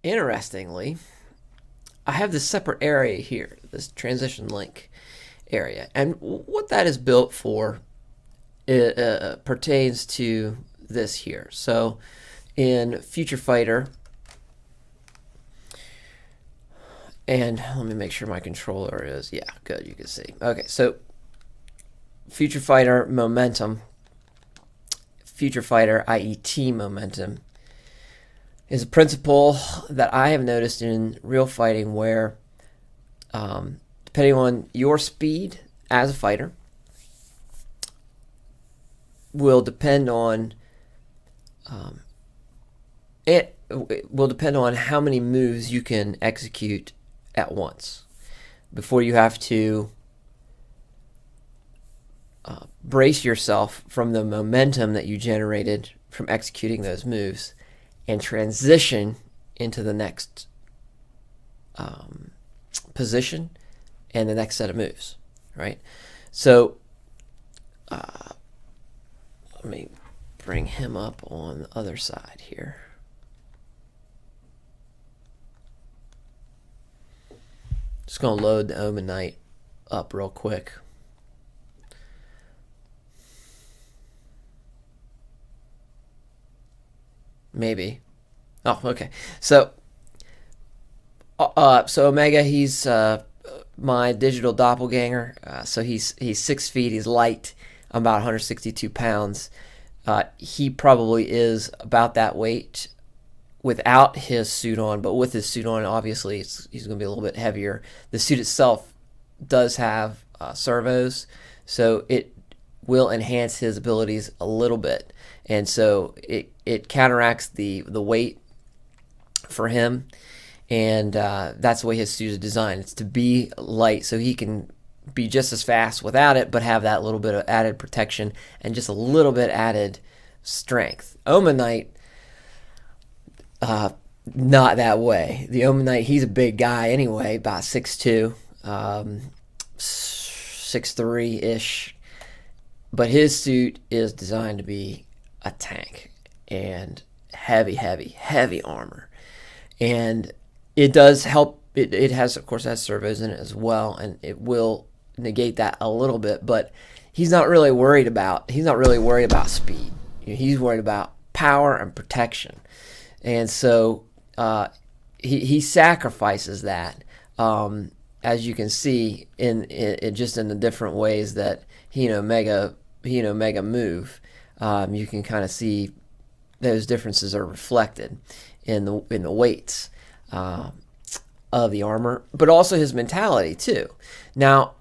interestingly, I have this separate area here, this transition link area. And what that is built for, it pertains to this here. So in Future Fighter, and let me make sure my controller is, yeah, good, you can see. Okay, so Future Fighter momentum, Future Fighter IET momentum, is a principle that I have noticed in real fighting where, depending on your speed as a fighter, will depend on it will depend on how many moves you can execute at once before you have to brace yourself from the momentum that you generated from executing those moves and transition into the next position and the next set of moves, right? So let me bring him up on the other side here. Just going to load the Omen Knight up real quick. Maybe. Oh, okay. So Omega, he's my digital doppelganger. So he's 6 feet. He's light. I'm about 162 pounds. He probably is about that weight without his suit on, but with his suit on, obviously, he's going to be a little bit heavier. The suit itself does have servos, so it will enhance his abilities a little bit, and so it counteracts the weight for him, and that's the way his suit is designed. It's to be light, so he can be just as fast without it, but have that little bit of added protection and just a little bit added strength. Omen Knight, not that way. The Omen Knight, he's a big guy anyway, about 6'2", 6'3"-ish. But his suit is designed to be a tank and heavy armor. And it does help. It has, of course, has servos in it as well, and it will negate that a little bit. But he's not really worried about speed. He's worried about power and protection. And so he sacrifices that, as you can see in just in the different ways that he and Omega move. You can kind of see those differences are reflected in the weights of the armor, but also his mentality too. Now,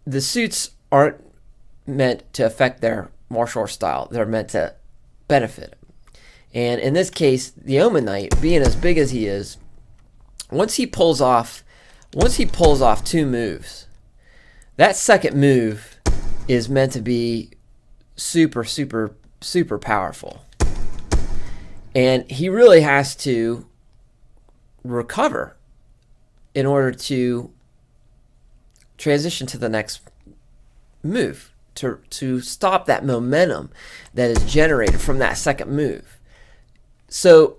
the suits aren't meant to affect their martial arts style; they're meant to benefit him. And in this case, the Omen Knight, being as big as he is, once he pulls off 2 moves, that second move is meant to be super powerful. And he really has to recover in order to transition to the next move, to stop that momentum that is generated from that second move. So,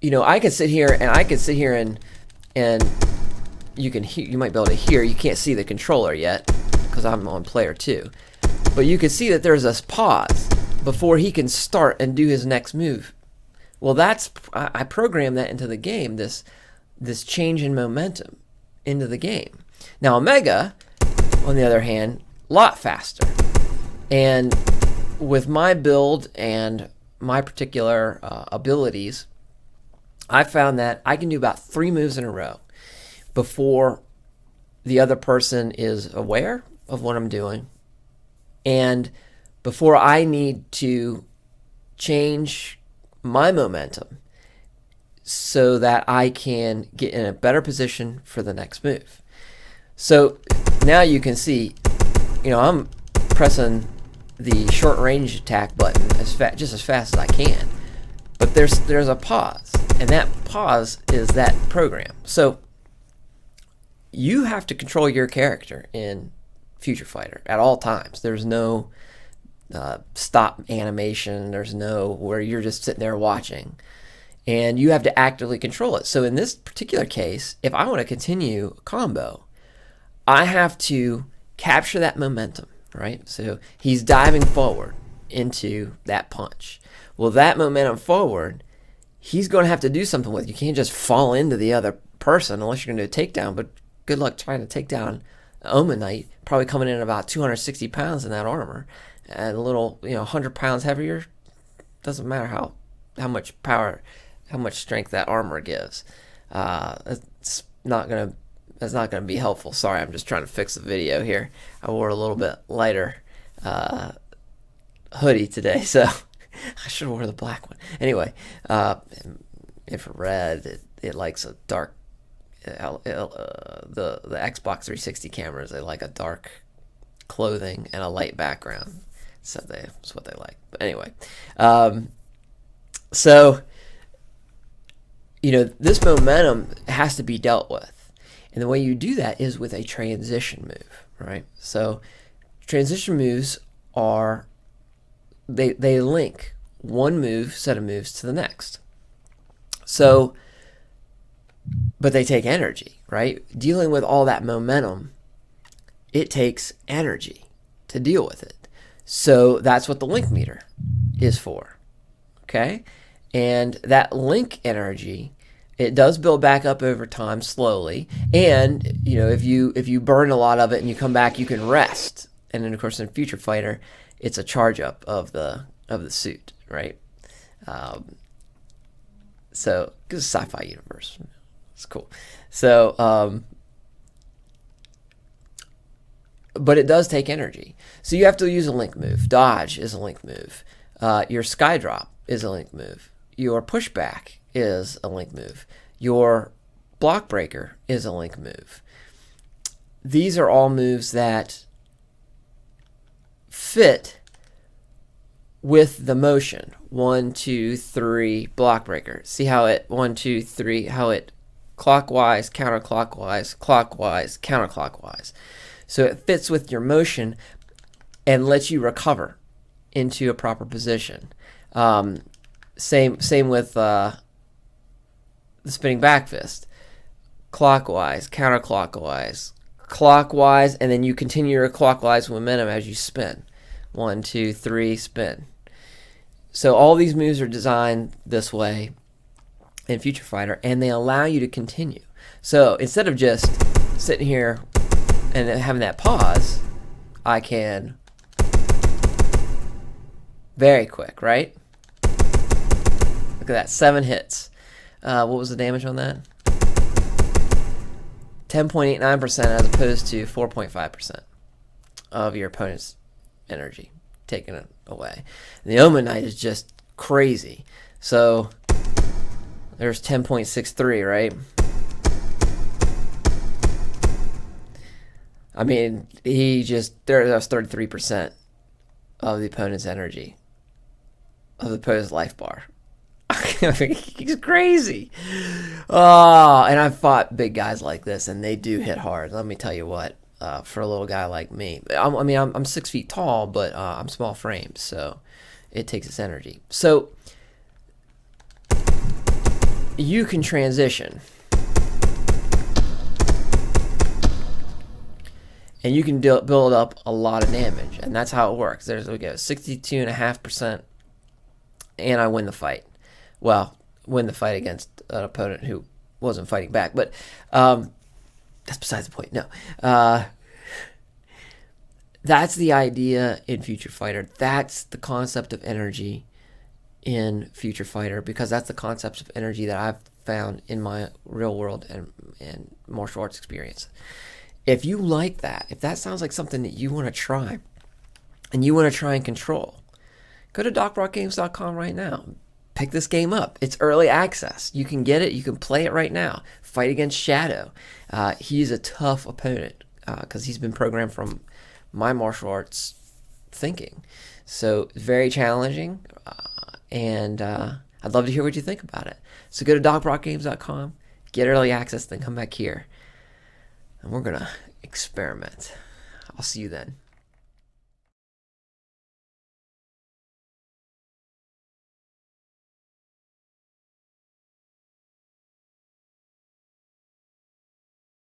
I could sit here and you might be able to hear. You can't see the controller yet because I'm on player 2, but you can see that there's a pause before he can start and do his next move. Well, I programmed that into the game. This change in momentum into the game. Now Omega, on the other hand, a lot faster, and with my build and my particular abilities, I found that I can do about 3 moves in a row before the other person is aware of what I'm doing, and before I need to change my momentum so that I can get in a better position for the next move. So now you can see, I'm pressing the short range attack button just as fast as I can, but there's a pause, and that pause is that program. So you have to control your character in Future Fighter at all times. There's no stop animation. There's no where you're just sitting there watching. and you have to actively control it. So in this particular case, if I want to continue a combo, I have to capture that momentum, right? So he's diving forward into that punch. Well, that momentum forward, he's going to have to do something with. You can't just fall into the other person unless you're going to do a takedown, but good luck trying to take down Omen Knight, probably coming in at about 260 pounds in that armor, and a little, 100 pounds heavier. Doesn't matter how much power, how much strength that armor gives. It's not gonna be helpful. Sorry, I'm just trying to fix the video here. I wore a little bit lighter hoodie today, so I should have worn the black one. Anyway, infrared, it likes a dark. The Xbox 360 cameras, they like a dark clothing and a light background. So that's what they like. But anyway, so this momentum has to be dealt with, and the way you do that is with a transition move, right? So transition moves are they link one set of moves to the next. So, but they take energy, right? Dealing with all that momentum, it takes energy to deal with it. So that's what the link meter is for, okay? And that link energy, it does build back up over time slowly. And if you burn a lot of it and you come back, you can rest. And then of course in Future Fighter, it's a charge up of the suit, right? So because it's a sci-fi universe, it's cool. So but it does take energy. So you have to use a link move. Dodge is a link move. Your sky drop is a link move. Your pushback is a link move. Your block breaker is a link move. These are all moves that fit with the motion. 1, 2, 3, block breaker. See how it 1, 2, 3, how it clockwise, counterclockwise, clockwise, counterclockwise. So it fits with your motion and lets you recover into a proper position. Same with the spinning back fist. Clockwise, counterclockwise, clockwise, and then you continue your clockwise momentum as you spin. 1, 2, 3, spin. So all these moves are designed this way in Future Fighter, and they allow you to continue. So instead of just sitting here and then having that pause, I can very quick, right? Look at that, 7 hits. What was the damage on that? 10.89% as opposed to 4.5% of your opponent's energy taken it away. And the Omen Knight is just crazy. So there's 10.63, right? I mean, there's 33% of the opponent's energy, of the opponent's life bar. I mean, he's crazy. Oh, and I've fought big guys like this, and they do hit hard. Let me tell you what, for a little guy like me. I'm 6 feet tall, but I'm small framed, so it takes its energy. So you can transition. And you can build up a lot of damage, and that's how it works. We go 62.5%, and I win the fight. Well, win the fight against an opponent who wasn't fighting back, but that's besides the point. No, that's the idea in Future Fighter. That's the concept of energy in Future Fighter, because that's the concepts of energy that I've found in my real world and martial arts experience. If you like that, if that sounds like something that you want to try and you want to try and control, go to docbrockgames.com right now. Pick this game up. It's early access. You can get it. You can play it right now. Fight against Shadow. He's a tough opponent because he's been programmed from my martial arts thinking. So very challenging, and I'd love to hear what you think about it. So go to docbrockgames.com, get early access, then come back here. And we're going to experiment. I'll see you then.